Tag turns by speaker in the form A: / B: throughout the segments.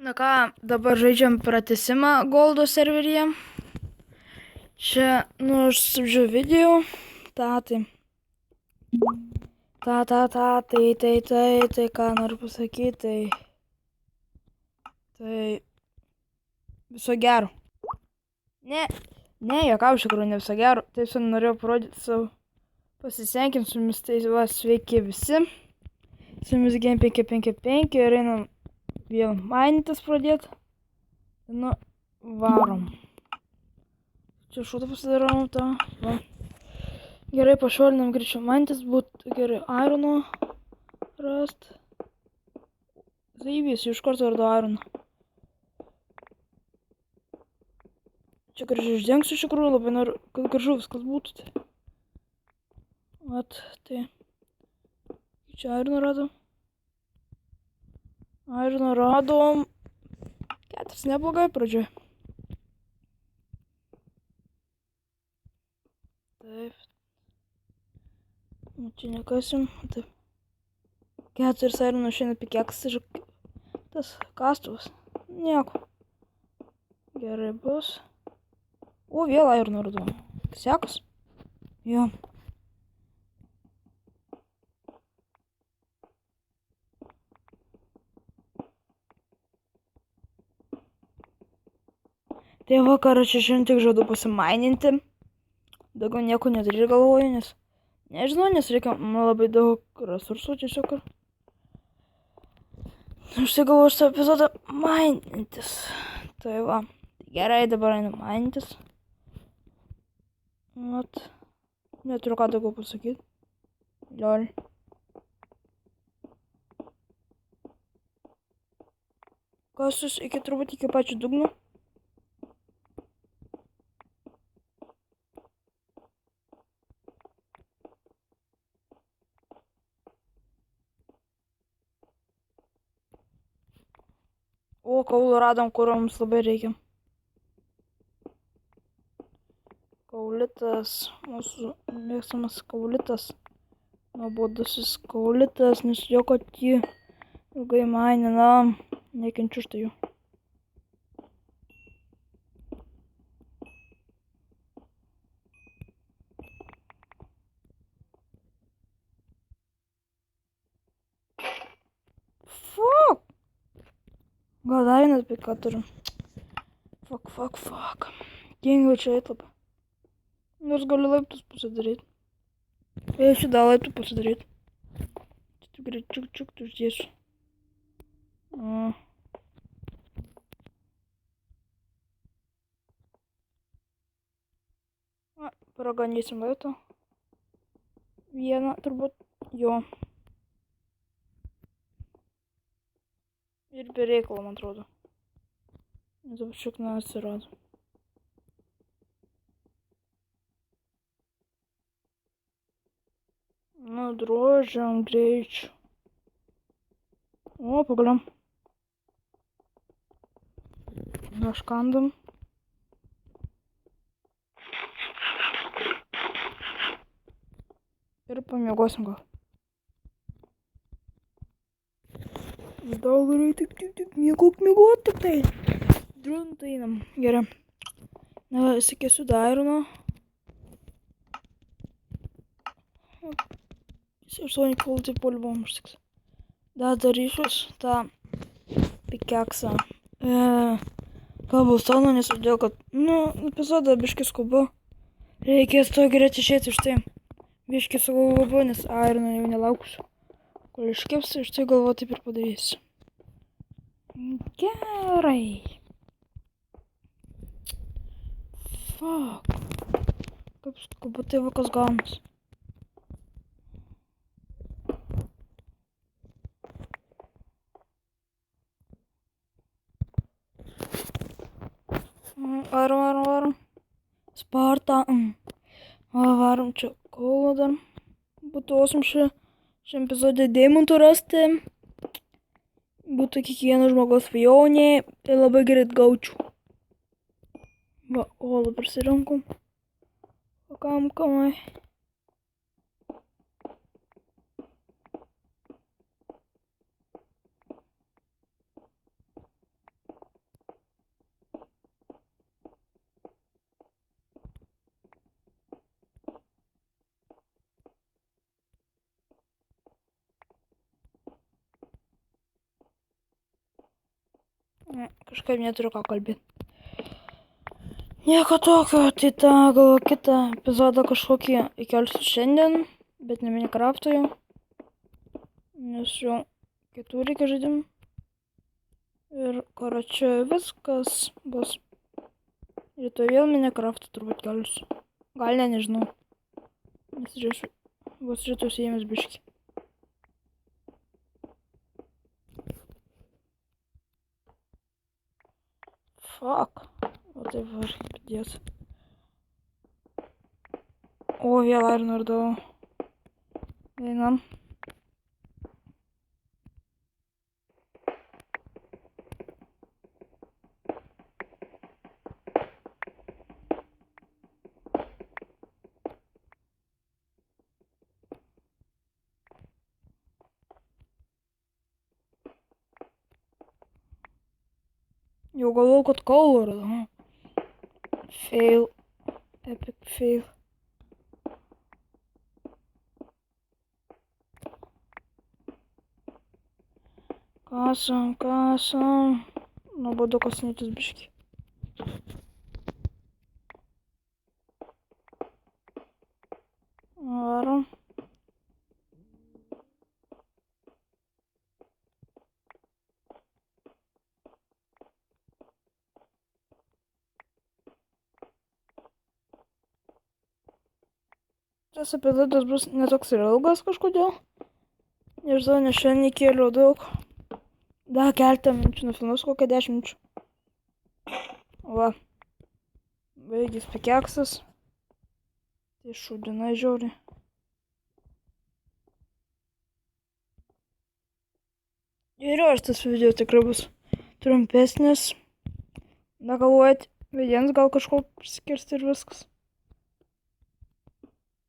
A: Na ką, dabar žaidžiam pratęsimą Goldo serveryje. Čia, aš subžiu video. Tai ką noriu pasakyti, tai viso gero. Ne, jokau, iš tikrųjų, ne viso gero. Taip, norėjau parodyti savo pasisveikinti su jumis, tai va, sveiki visi. Su jumis Game 555 ir einam vėl mainytis pradėti. Nu, varom. Čia šūdą pasidarom, va. Gerai, pašuolinam greičiau mainytis, būtų gerai irono rast. Zaibys, iš karto vardu irono. Čia gražiai išdengsiu iš tikrųjų, labai noriu, kad gražu viskas būtų. Tai. Vat, tai. Čia irono radom. Irono radom. 4 neblogai pradžioj. Taip. Čia nekasim. Taip. 4 irono šiandien pikėks ir tas kastuvas. Nieko. Gerai bus. O, vėl irono radom. Sekas? Jo. Tai vakarą čia šiandien tik žadu pasimaininti. Daugiau nieko nedaryti galvoju, nes nežinau, nes reikia labai daug resursų tiesiog. Aš tai galvoju šitą epizodą mainintis. Tai va, gerai, dabar einu mainintis. Vat, neturiu ką daugiau pasakyti. Lol. Kasus turbūt iki pačių dugno. O, kaulų radom, kurio mums labai reikia. Kaulitas, mūsų mėgstamas kaulitas. Nuobodusis kaulitas, nes jo kad jį ilgai maininam. Nekenčiu štai jų. Fuck! Gal dar vienas apie ką turim. Fuck. Tingiau čia įtlapą. Nors galiu laiptus pasidaryti. Jau šitą laiptų pasidaryti. Čia tik greit čiuk uždėsiu. Paragandysim laiptą. Vieną turbūt jo. Ir be reikalo, man atrodo. Dabar šikna atsirado. Nu, drožiam greičiu. O, pagaliau. Naškandam. Ir pamiegosim gal. Daug gerai, tik miegot tik tai. Drunta einam. Gerai. Na, įsikėsiu irono. 8 kultai po-любому užtiks. Darysius tą pikeksą. Kabulstoną, nes todėl, kad, epizodą biškį skubu. Reikės to greit išėti iš tai. Biškį sugalvoju, nes ironą jau nelauksiu. Kol iškepsiu, iš tai galvo taip ir padarysiu. Gerai. Fuck. Kaip skubu tai vakas gaunas. Varom. Sparta. Varom čia kaulo dar. Būtų awesome šiam epizode deimantų rasti. Būtų kiekvieno žmogaus svajonė. Tai labai greit gaučiau. Va, olą prisirinkom. Pakankamai. Ne, kažkaip neturiu ką kalbėti. Nieko tokio, tai tą gal kitą epizodą kažkokį įkelsiu šiandien, bet ne Minecraft'o jau. Nes jau kitų reikia žaidimų. Ir karačia viskas bus. Rytoj vėl Minecraft'ą turbūt kelsiu. Gal ne, nežinau. Nes žiūrėsiu, bus rytoj įėmęs biškį. Fuck. O taip var pridėt. O, vėl iron radau. Einam. Jau galvojau, kad kaulų radau. Fail. Epic fail. Kasam. Nuobodu kasinėtis biškį. Varom. Tas epizodas bus netoks ir ilgas kažkodėl. Nežinau, nes šiandien įkėliau daug. Dar keletą minučių nufilmuosiu, kokią 10 minučių. Va. Baigės pikeksas. Tai šūdina žiauriai. Ir šitas video tikrai bus trumpesnis. Negalvojat, vidiems gal kažko priskirsti ir viskas.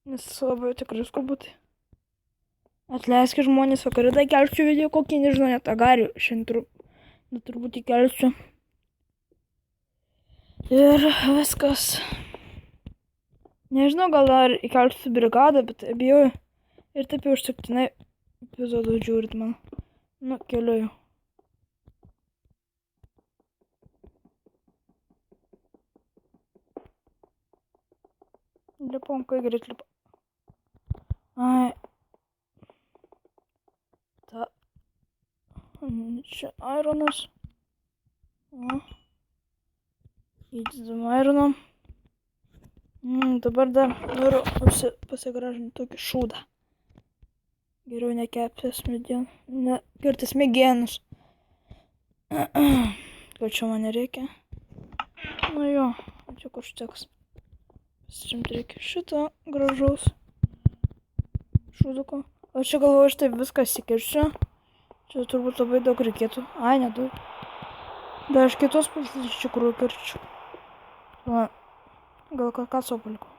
A: Nes labai tikrai skubutė. Atleiskit žmonės, vakarį dar kelsiu video kokį, nežinau, net agarių šiandien turbūt įkelsiu. Ir viskas. Nežinau, gal dar įkelsiu brigadą, bet abejoju. Ir taip jau užtektinai epizodų žiūrit man. Nu, keliuoju. Lipom, kai greit lipom. Ai. Ta. Čia ironas. O. Įdedam ironą. Dabar dar noriu pasigražinti tokį šūdą. Geriau nekeptis medieną. Nekirtis mėgienus. Ko čia man nereikia? Nu jo, čia kur užteks. Pasirimti reikia šito gražaus šūduko. O čia galvoju, aš taip viską įsikirsiu. Čia turbūt labai daug reikėtų. Ai, nedaug. Dar aš kitos pusės iš tikrųjų kirčiu. Va. Gal ką savo palikau.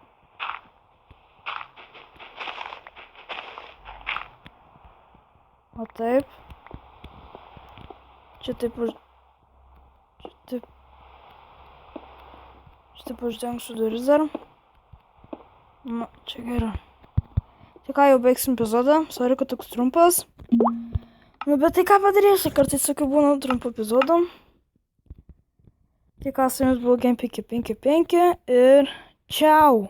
A: O taip. Čia taip uždengsiu duris dar. Nu, čia gerai. Tai ką, jau baigsim epizodą. Sorry, kad toks trumpas. Nu, bet tai ką padarysiu, kartais tokių būna trumpų epizodų. Tai ką, su jumis buvo Game 555 ir čiau.